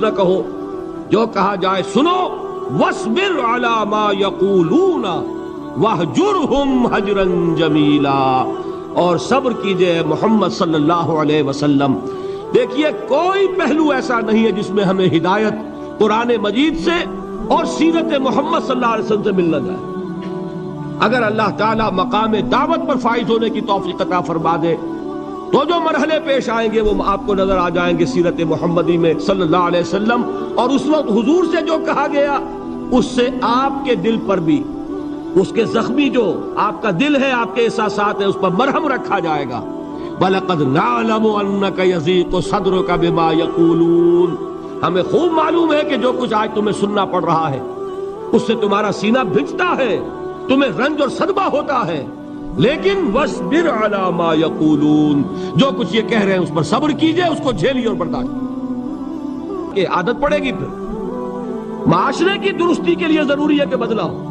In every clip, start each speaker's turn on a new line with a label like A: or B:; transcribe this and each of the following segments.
A: نہ کہو، جو کہا جائے سنو، وَاصْبِرْ عَلَىٰ مَا يَقُولُونَ وَاهْجُرْهُمْ هَجْرًا جَمِيلًا، اور صبر کیجئے محمد صلی اللہ علیہ وسلم۔ دیکھیے کوئی پہلو ایسا نہیں ہے جس میں ہمیں ہدایت قرآن مجید سے اور سیرت محمد صلی اللہ علیہ وسلم سے مل نہ جائے۔ اگر اللہ تعالیٰ مقام دعوت پر فائز ہونے کی توفیق عطا فرما دے تو جو مرحلے پیش آئیں گے وہ آپ کو نظر آ جائیں گے سیرت محمدی میں صلی اللہ علیہ وسلم، اور اس وقت حضور سے جو کہا گیا اس سے آپ کے دل پر بھی، اس کے زخمی جو آپ کا دل ہے، آپ کے احساسات ہیں، اس پر مرہم رکھا جائے گا۔ وَلَقَدْ نَعْلَمُ أَنَّكَ يَضِيقُ صَدْرُكَ بِمَا يَقُولُونَ، ہمیں خوب معلوم ہے کہ جو کچھ آج تمہیں سننا پڑ رہا ہے اس سے تمہارا سینہ بھجتا ہے، تمہیں رنج اور صدمہ ہوتا ہے، لیکن وَاصْبِرْ عَلَىٰ مَا يَقُولُونَ، جو کچھ یہ کہہ رہے ہیں اس پر صبر کیجئے، اس کو جھیلیے اور برداشت کہ عادت پڑے گی۔ پھر معاشرے کی درستی کے لیے ضروری ہے کہ بدلا ہو۔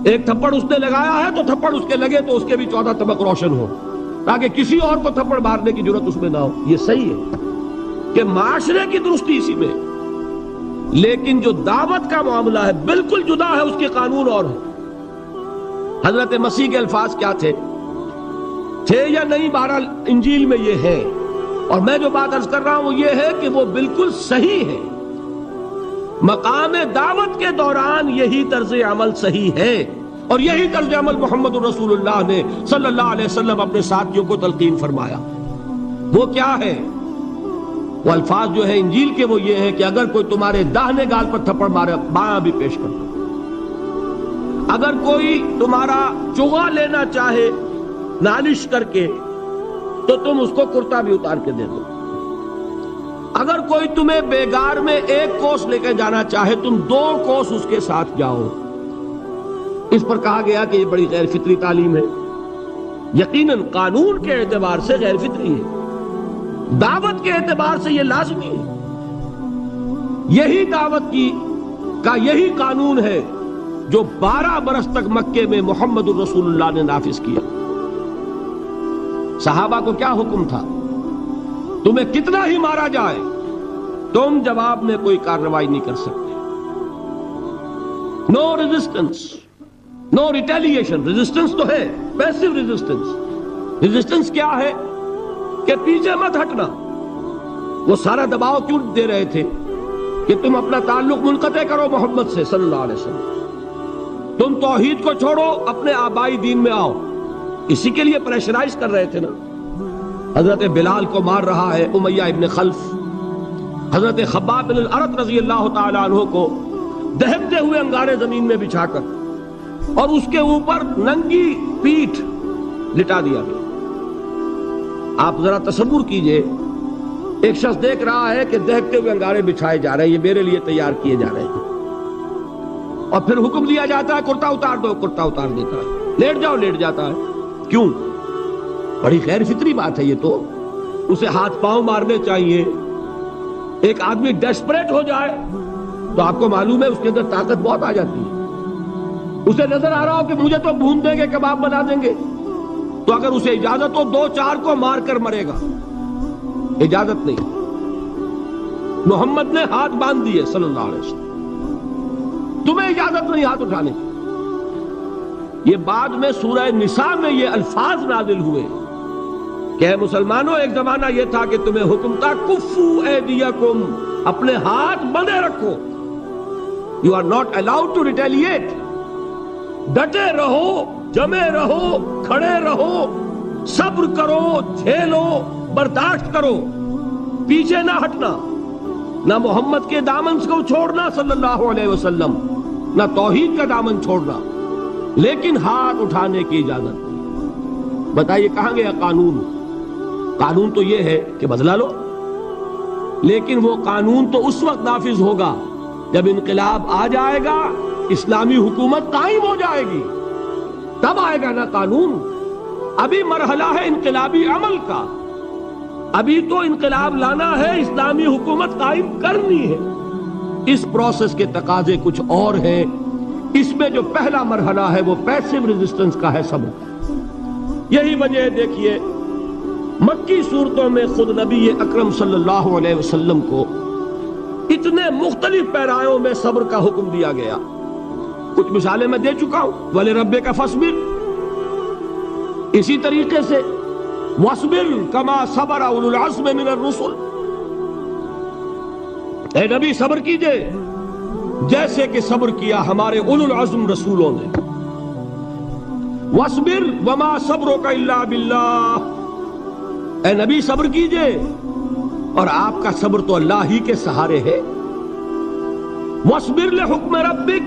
A: ایک تھپڑ اس نے لگایا ہے تو تھپڑ اس کے لگے تو اس کے بھی 14 طبق روشن ہو، تاکہ کسی اور کو تھپڑ مارنے کی جرت اس میں نہ ہو۔ یہ صحیح ہے کہ معاشرے کی درستی اسی میں، لیکن جو دعوت کا معاملہ ہے بالکل جدا ہے، اس کے قانون اور ہے۔ حضرت مسیح کے الفاظ کیا تھے یا نہیں، بہرحال انجیل میں یہ ہے، اور میں جو بات عرض کر رہا ہوں وہ یہ ہے کہ وہ بالکل صحیح ہے۔ مقام دعوت کے دوران یہی طرز عمل صحیح ہے، اور یہی طرز عمل محمد رسول اللہ نے صلی اللہ علیہ وسلم اپنے ساتھیوں کو تلقین فرمایا۔ وہ کیا ہے؟ وہ الفاظ جو ہے انجیل کے وہ یہ ہے کہ اگر کوئی تمہارے داہنے گال پر تھپڑ مارے بایاں بھی پیش کر دو، اگر کوئی تمہارا چغا لینا چاہے نالش کر کے تو تم اس کو کرتا بھی اتار کے دے دو، اگر کوئی تمہیں بیگار میں 1 کوس لے کے جانا چاہے تم 2 کوس اس کے ساتھ جاؤ۔ اس پر کہا گیا کہ یہ بڑی غیر فطری تعلیم ہے، یقیناً قانون کے اعتبار سے غیر فطری ہے، دعوت کے اعتبار سے یہ لازمی ہے۔ یہی دعوت کا یہی قانون ہے جو 12 برس تک مکے میں محمد الرسول اللہ نے نافذ کیا۔ صحابہ کو کیا حکم تھا؟ تمہیں کتنا ہی مارا جائے تم جواب میں کوئی کارروائی نہیں کر سکتے۔ نو ریزسٹنس، نو ریٹیلیشن۔ ریزسٹنس تو ہے، پیسو ریزسٹنس۔ ریزسٹنس کیا ہے؟ کہ پیچھے مت ہٹنا۔ وہ سارا دباؤ کیوں دے رہے تھے کہ تم اپنا تعلق منقطع کرو محمد سے صلی اللہ علیہ وسلم، تم توحید کو چھوڑو، اپنے آبائی دین میں آؤ۔ اسی کے لیے پریشرائز کر رہے تھے نا۔ حضرت بلال کو مار رہا ہے امیہ ابن خلف، حضرت خباب بن الارت رضی اللہ تعالی عنہ کو دہکتے ہوئے انگارے زمین میں بچھا کر اور اس کے اوپر ننگی پیٹھ لٹا دیا گیا۔ آپ ذرا تصور کیجئے، ایک شخص دیکھ رہا ہے کہ دہکتے ہوئے انگارے بچھائے جا رہے ہیں، یہ میرے لیے تیار کیے جا رہے ہیں، اور پھر حکم دیا جاتا ہے کرتا اتار دو، کرتا اتار دیتا ہے، لیٹ جاؤ، لیٹ جاتا ہے۔ کیوں؟ بڑی غیر فطری بات ہے یہ تو۔ اسے ہاتھ پاؤں مارنے چاہیے۔ ایک آدمی ڈیسپریٹ ہو جائے تو آپ کو معلوم ہے اس کے اندر طاقت بہت آ جاتی ہے۔ اسے نظر آ رہا ہو کہ مجھے تو بھون دیں گے، کباب بنا دیں گے، تو اگر اسے اجازت ہو 2-4 کو مار کر مرے گا۔ اجازت نہیں، محمد نے ہاتھ باندھ دیے صلی اللہ علیہ وسلم، تمہیں اجازت نہیں ہاتھ اٹھانے کی۔ یہ بعد میں سورہ نساء میں یہ الفاظ نازل ہوئے کہ اے مسلمانوں، ایک زمانہ یہ تھا کہ تمہیں حکم تھا کفو ایدیکم، اپنے ہاتھ بندھے رکھو، you are not allowed to retaliate, ڈٹے رہو، جمے رہو، کھڑے رہو، صبر کرو، جھیلو، برداشت کرو، پیچھے نہ ہٹنا، نہ محمد کے دامن کو چھوڑنا صلی اللہ علیہ وسلم، نہ توحید کا دامن چھوڑنا، لیکن ہاتھ اٹھانے کی اجازت نہیں۔ بتائیے کہاں گیا قانون؟ قانون تو یہ ہے کہ بدلا لو، لیکن وہ قانون تو اس وقت نافذ ہوگا جب انقلاب آ جائے گا، اسلامی حکومت قائم ہو جائے گی، تب آئے گا نا قانون۔ ابھی مرحلہ ہے انقلابی عمل کا، ابھی تو انقلاب لانا ہے، اسلامی حکومت قائم کرنی ہے۔ اس پروسیس کے تقاضے کچھ اور ہیں۔ اس میں جو پہلا مرحلہ ہے وہ پیسو ریزسٹنس کا ہے، صبر کا۔ یہی وجہ ہے، دیکھیے مکی صورتوں میں خود نبی اکرم صلی اللہ علیہ وسلم کو اتنے مختلف پیرایوں میں صبر کا حکم دیا گیا. کچھ مثالیں میں دے چکا ہوں. وَلِرَبِّكَ فَاصْبِرْ، اسی طریقے سے وَاصْبِرْ كَمَا صَبَرَ أُولُو الْعَزْمِ مِنَ الرُّسُلِ، اے نبی صبر کیجئے جیسے کہ صبر کیا ہمارے اولو العزم رسولوں نے. وَاصْبِرْ وَمَا صَبْرُكَ إِلَّا بِاللَّهِ، اے نبی صبر کیجئے اور آپ کا صبر تو اللہ ہی کے سہارے ہے. وَاصْبِرْ لِحُکْمِ رَبِّكَ،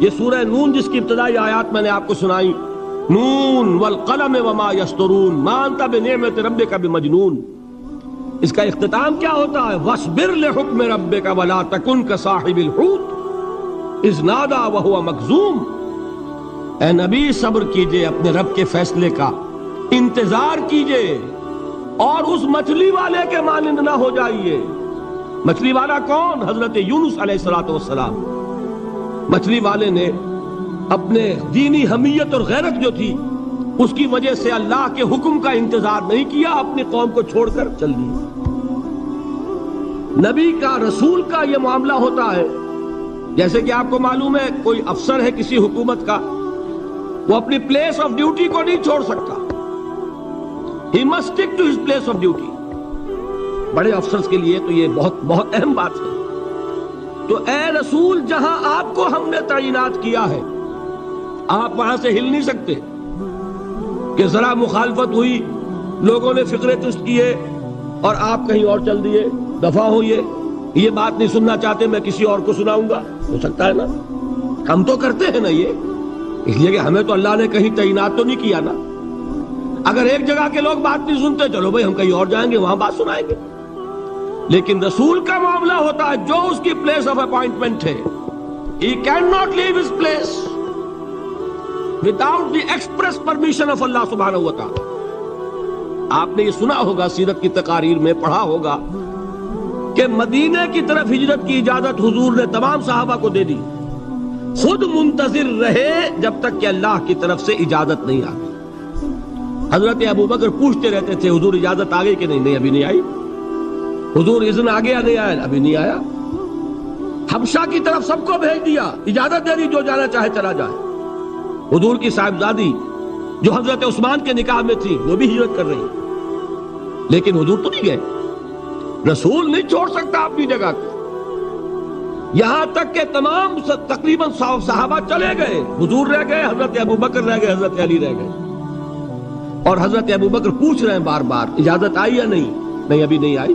A: یہ سورہ نون جس کی ابتدائی آیات میں نے آپ کو سنائی، نون والقلم وما یسطرون ما انت بنعمت ربک بمجنون، اس کا اختتام کیا ہوتا ہے؟ وَاصْبِرْ لِحُکْمِ رَبِّكَ وَلَا تَكُنْ كَصَاحِبِ الْحُوتِ إِذْ نَادَى وَهُوَ مَكْظُومٌ، اے نبی صبر کیجئے اپنے رب کے فیصلے کا، انتظار کیجئے اور اس مچھلی والے کے مانند نہ ہو جائیے. مچھلی والا کون؟ حضرت یونس علیہ السلام. مچھلی والے نے اپنے دینی حمیت اور غیرت جو تھی اس کی وجہ سے اللہ کے حکم کا انتظار نہیں کیا، اپنی قوم کو چھوڑ کر چل دی. نبی کا رسول کا یہ معاملہ ہوتا ہے. جیسے کہ آپ کو معلوم ہے کوئی افسر ہے کسی حکومت کا، وہ اپنی پلیس آف ڈیوٹی کو نہیں چھوڑ سکتا. He must stick to his place of duty. بڑے افسرز کے لیے تو یہ بہت بہت اہم بات ہے. تو اے رسول جہاں آپ کو ہم نے تعینات کیا ہے آپ وہاں سے ہل نہیں سکتے کہ ذرا مخالفت ہوئی، لوگوں نے فقرے چست کیے اور آپ کہیں اور چل دیے، دفع ہوئیے، یہ بات نہیں سننا چاہتے میں کسی اور کو سناؤں گا. ہو سکتا ہے نا، ہم تو کرتے ہیں نا یہ، اس لیے کہ ہمیں تو اللہ نے کہیں تعینات تو نہیں کیا نا. اگر ایک جگہ کے لوگ بات نہیں سنتے چلو بھائی ہم کہیں اور جائیں گے وہاں بات سنائیں گے. لیکن رسول کا معاملہ ہوتا ہے جو اس کی پلیس آف اپوائنٹمنٹ ہے، he cannot leave his place without the express permission of Allah subhanahu wa ta'ala. آپ نے یہ سنا ہوگا، سیرت کی تقاریر میں پڑھا ہوگا کہ مدینے کی طرف ہجرت کی اجازت حضور نے تمام صحابہ کو دے دی، خود منتظر رہے جب تک کہ اللہ کی طرف سے اجازت نہیں آ گئی. حضرت ابوبکر پوچھتے رہتے تھے حضور اجازت آ گئی کہ نہیں؟ نہیں ابھی نہیں آئی. حضور اذن آ گیا؟ نہیں آیا. ابھی نہیں آیا. حبشہ کی طرف سب کو بھیج دیا، اجازت دے دی جو جانا چاہے چلا جائے. حضور کی صاحبزادی جو حضرت عثمان کے نکاح میں تھی وہ بھی ہجرت کر رہی، لیکن حضور تو نہیں گئے. رسول نہیں چھوڑ سکتا اپنی جگہ کو. یہاں تک کہ تمام تقریباً صحابہ چلے گئے، حضور رہ گئے، حضرت ابوبکر رہ گئے، حضرت علی رہ گئے. اور حضرت ابوبکر پوچھ رہے ہیں بار بار اجازت آئی یا نہیں؟ نہیں ابھی نہیں آئی.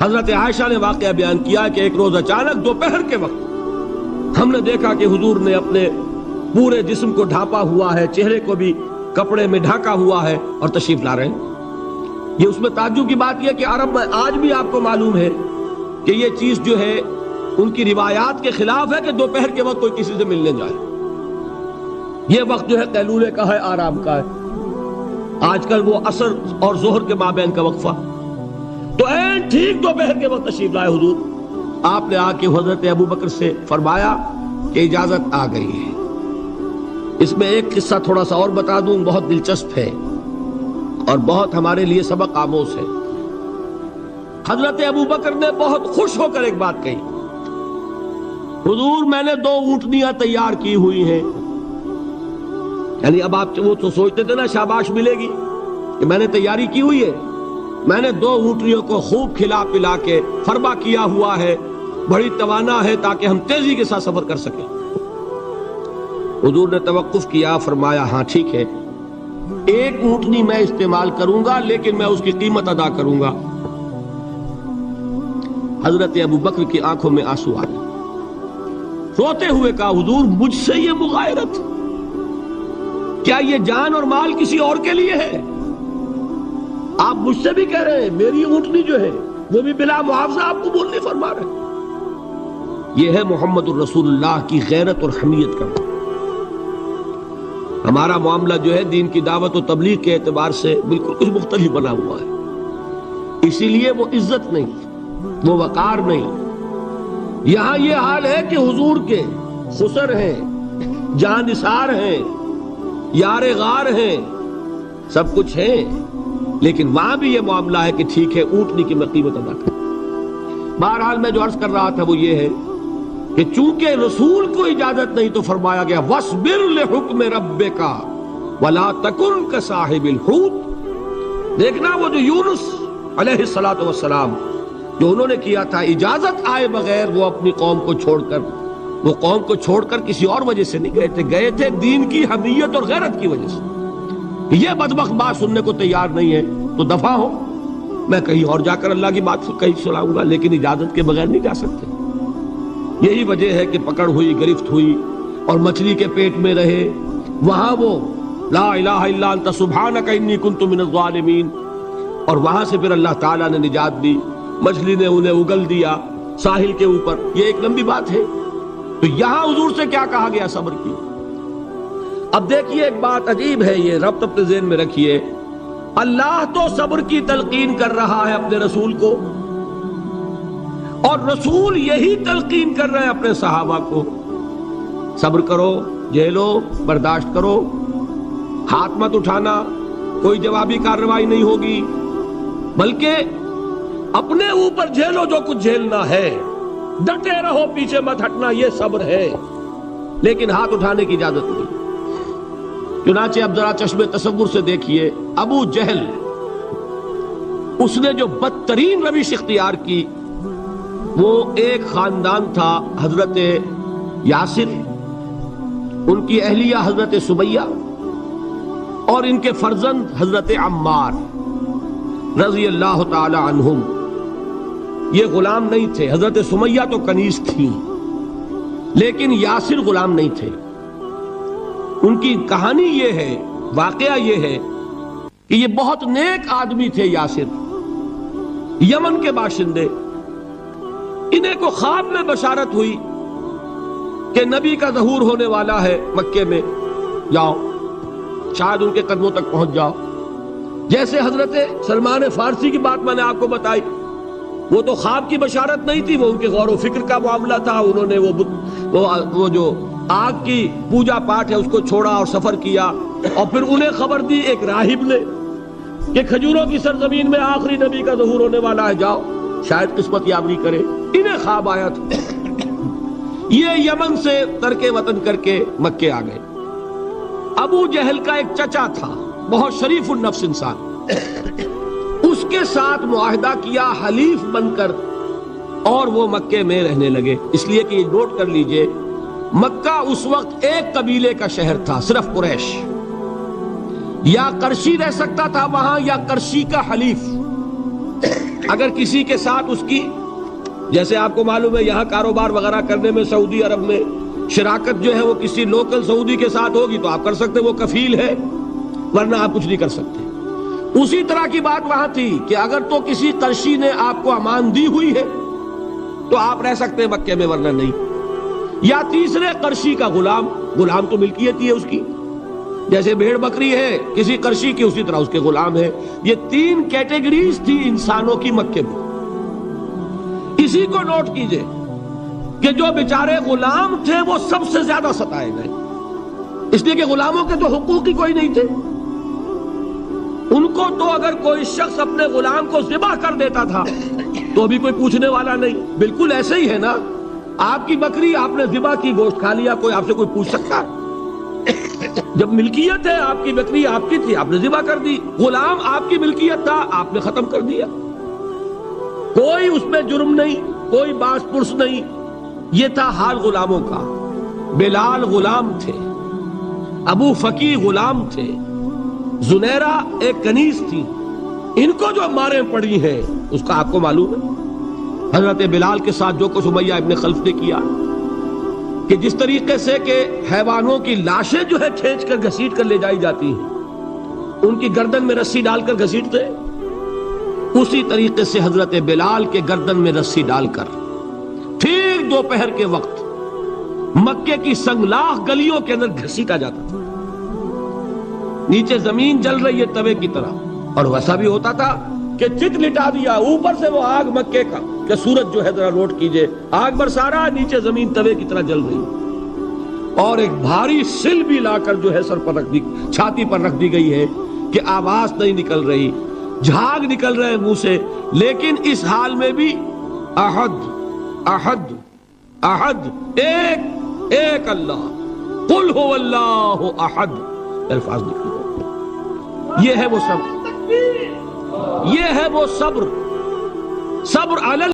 A: حضرت عائشہ نے واقعہ بیان کیا کہ ایک روز اچانک دوپہر کے وقت ہم نے دیکھا کہ حضور نے اپنے پورے جسم کو ڈھانپا ہوا ہے، چہرے کو بھی کپڑے میں ڈھانکا ہوا ہے اور تشریف لا رہے ہیں. یہ اس میں تعجب کی بات یہ کہ عرب میں آج بھی آپ کو معلوم ہے کہ یہ چیز جو ہے ان کی روایات کے خلاف ہے کہ دوپہر کے وقت کوئی کسی سے ملنے جائے. یہ وقت جو ہے قیلولے کا ہے، آرام کا ہے. آج کل وہ عصر اور ظہر کے مابین کا وقفہ. تو ٹھیک دوپہر کے وقت تشریف لائے حضور. آپ نے آ کے حضرت ابوبکر سے فرمایا کہ اجازت آ گئی ہے. اس میں ایک قصہ تھوڑا سا اور بتا دوں، بہت دلچسپ ہے اور بہت ہمارے لیے سبق آموز ہے. حضرت ابوبکر نے بہت خوش ہو کر ایک بات کہی، حضور میں نے 2 اونٹنیاں تیار کی ہوئی ہیں. یعنی اب آپ وہ تو سوچتے تھے نا شاباش ملے گی کہ میں نے تیاری کی ہوئی ہے. میں نے 2 اونٹنیوں کو خوب کھلا پلا کے فربا کیا ہوا ہے، بڑی توانا ہے تاکہ ہم تیزی کے ساتھ سفر کر سکیں. حضور نے توقف کیا، فرمایا ہاں ٹھیک ہے، 1 اونٹنی میں استعمال کروں گا لیکن میں اس کی قیمت ادا کروں گا. حضرت ابوبکر کی آنکھوں میں آنسو آ گئے. روتے ہوئے کہا حضور مجھ سے یہ مغایرت، کیا یہ جان اور مال کسی اور کے لیے ہے؟ آپ مجھ سے بھی کہہ رہے ہیں میری اونٹنی جو ہے وہ بھی بلا معاوضہ آپ قبول نہیں فرما رہے. یہ ہے محمد الرسول اللہ کی غیرت اور حمیت کا. ہمارا معاملہ جو ہے دین کی دعوت و تبلیغ کے اعتبار سے بالکل کچھ مختلف بنا ہوا ہے. اسی لیے وہ عزت نہیں، وہ وقار نہیں. یہاں یہ حال ہے کہ حضور کے خسر ہیں، جان نثار ہیں، یار غار ہیں، سب کچھ ہیں، لیکن وہاں بھی یہ معاملہ ہے کہ ٹھیک ہے اونٹنی کی میں قیمت ادا کروں. بہرحال میں جو عرض کر رہا تھا وہ یہ ہے کہ چونکہ رسول کو اجازت نہیں تو فرمایا گیا وَاصْبِرْ لِحُکْمِ رَبِّكَ وَلَا تَكُنْ كَصَاحِبِ الْحُوتِ۔ دیکھنا وہ جو یونس علیہ السلام جو انہوں نے کیا تھا، اجازت آئے بغیر وہ اپنی قوم کو چھوڑ کر کسی اور وجہ سے نہیں گئے تھے دین کی حمیت اور غیرت کی وجہ سے۔ یہ بدبخت بات سننے کو تیار نہیں ہے تو دفع ہو، میں کہیں اور جا کر اللہ کی بات کہیں سناؤں گا، لیکن اجازت کے بغیر نہیں جا سکتے۔ یہی وجہ ہے کہ پکڑ ہوئی، گرفت ہوئی اور مچھلی کے پیٹ میں رہے، وہاں وہ لا الہ الا انت سبحانک انی کنت من الظالمین، اور وہاں سے پھر اللہ تعالیٰ نے نجات دی، مچھلی نے انہیں اگل دیا ساحل کے اوپر۔ یہ ایک لمبی بات ہے۔ تو یہاں حضور سے کیا کہا گیا؟ صبر کی۔ اب دیکھیے ایک بات عجیب ہے، یہ ربط اپنے ذہن میں رکھیے، اللہ تو صبر کی تلقین کر رہا ہے اپنے رسول کو، اور رسول یہی تلقین کر رہے ہیں اپنے صحابہ کو، صبر کرو، جھیلو، برداشت کرو، ہاتھ مت اٹھانا، کوئی جوابی کارروائی نہیں ہوگی، بلکہ اپنے اوپر جھیلو جو کچھ جھیلنا ہے، ڈٹے رہو، پیچھے مت ہٹنا، یہ صبر ہے، لیکن ہاتھ اٹھانے کی اجازت نہیں۔ چنانچہ اب ذرا چشم تصور سے دیکھیے، ابو جہل اس نے جو بدترین روش اختیار کی، وہ ایک خاندان تھا حضرت یاسر، ان کی اہلیہ حضرت سمیہ، اور ان کے فرزند حضرت عمار رضی اللہ تعالی عنہم۔ یہ غلام نہیں تھے، حضرت سمیہ تو کنیز تھیں، لیکن یاسر غلام نہیں تھے۔ ان کی کہانی یہ ہے، واقعہ یہ ہے کہ یہ بہت نیک آدمی تھے یاسر، یمن کے باشندے۔ انہیں کو خواب میں بشارت ہوئی کہ نبی کا ظہور ہونے والا ہے مکے میں، جاؤ، شاید ان کے قدموں تک پہنچ جاؤ۔ جیسے حضرت سلمان فارسی کی بات میں نے آپ کو بتائی، وہ تو خواب کی بشارت نہیں تھی، وہ ان کے غور و فکر کا معاملہ تھا۔ انہوں نے وہ جو آگ کی پوجا پاٹ ہے اس کو چھوڑا اور سفر کیا، اور پھر انہیں خبر دی ایک راہب نے کہ کھجوروں کی سرزمین میں آخری نبی کا ظہور ہونے والا ہے، جاؤ، شاید قسمت یابی کرے۔ انہیں خواب آیا تھا، یہ یمن سے ترک وطن کر کے مکے آ گئے۔ ابو جہل کا ایک چچا تھا، بہت شریف النفس انسان، اس کے ساتھ معاہدہ کیا حلیف بن کر، اور وہ مکے میں رہنے لگے۔ اس لیے کہ یہ نوٹ کر لیجئے، مکہ اس وقت ایک قبیلے کا شہر تھا، صرف قریش، یا قرشی رہ سکتا تھا وہاں یا قرشی کا حلیف۔ اگر کسی کے ساتھ اس کی، جیسے آپ کو معلوم ہے یہاں کاروبار وغیرہ کرنے میں سعودی عرب میں شراکت جو ہے وہ کسی لوکل سعودی کے ساتھ ہوگی تو آپ کر سکتے، وہ کفیل ہے، ورنہ آپ کچھ نہیں کر سکتے۔ اسی طرح کی بات وہاں تھی کہ اگر تو کسی قرشی نے آپ کو امان دی ہوئی ہے تو آپ رہ سکتے ہیں مکے میں، ورنہ نہیں۔ یا تیسرے قرشی کا غلام تو ملکیت ہی ہے اس کی، جیسے بھیڑ بکری ہے کسی قرشی کی، اسی طرح اس کے غلام ہے۔ یہ تین کیٹیگریز تھی انسانوں کی مکے میں۔ اسی کو نوٹ کیجئے کہ جو بیچارے غلام تھے وہ سب سے زیادہ ستائے گئے، اس لیے کہ غلاموں کے تو حقوق ہی کوئی نہیں تھے۔ ان کو تو اگر کوئی شخص اپنے غلام کو ذبح کر دیتا تھا تو بھی کوئی پوچھنے والا نہیں۔ بالکل ایسے ہی ہے نا، آپ کی بکری آپ نے ذبح کی، گوشت کھا لیا، کوئی آپ سے کوئی پوچھ سکتا؟ جب ملکیت ہے، آپ کی بکری آپ کی تھی، آپ نے ذبح کر دی۔ غلام آپ کی ملکیت تھا، آپ نے ختم کر دیا، کوئی اس میں جرم نہیں، کوئی باس پرس نہیں۔ یہ تھا حال غلاموں کا۔ بلال غلام تھے، ابو فقی غلام تھے، زنیرہ ایک کنیز تھی۔ ان کو جو ماریں پڑی ہیں اس کا آپ کو معلوم ہے۔ حضرت بلال کے ساتھ جو کچھ امیہ ابن خلف نے کیا، کہ جس طریقے سے کہ حیوانوں کی لاشیں جو ہے کھینچ کر گھسیٹ کر لے جائی جاتی ہیں، ان کی گردن میں رسی ڈال کر گھسیٹتے، اسی طریقے سے حضرت بلال کے گردن میں رسی ڈال کر ٹھیک دوپہر کے وقت مکے کی سنگلاخ گلیوں کے اندر گھسیٹا جاتا تھا۔ نیچے زمین جل رہی ہے توے کی طرح، اور ویسا بھی ہوتا تھا کہ چت لٹا دیا، اوپر سے وہ آگ مکے کا کہ سورج جو ہے ذرا نوٹ کیجئے، آگ برسا رہا، نیچے زمین توے کی طرح جل رہی، اور ایک بھاری سل بھی لا کر جو ہے سر پر رکھ دی، چھاتی پر رکھ دی گئی ہے کہ آواز نہیں نکل رہی، جھاگ نکل رہے منہ سے، لیکن اس حال میں بھی احد احد احد، ایک ایک اللہ، قل هو اللہ احد، الفاظ لکھیے. یہ ہے وہ صبر، یہ ہے وہ صبر، صبر علی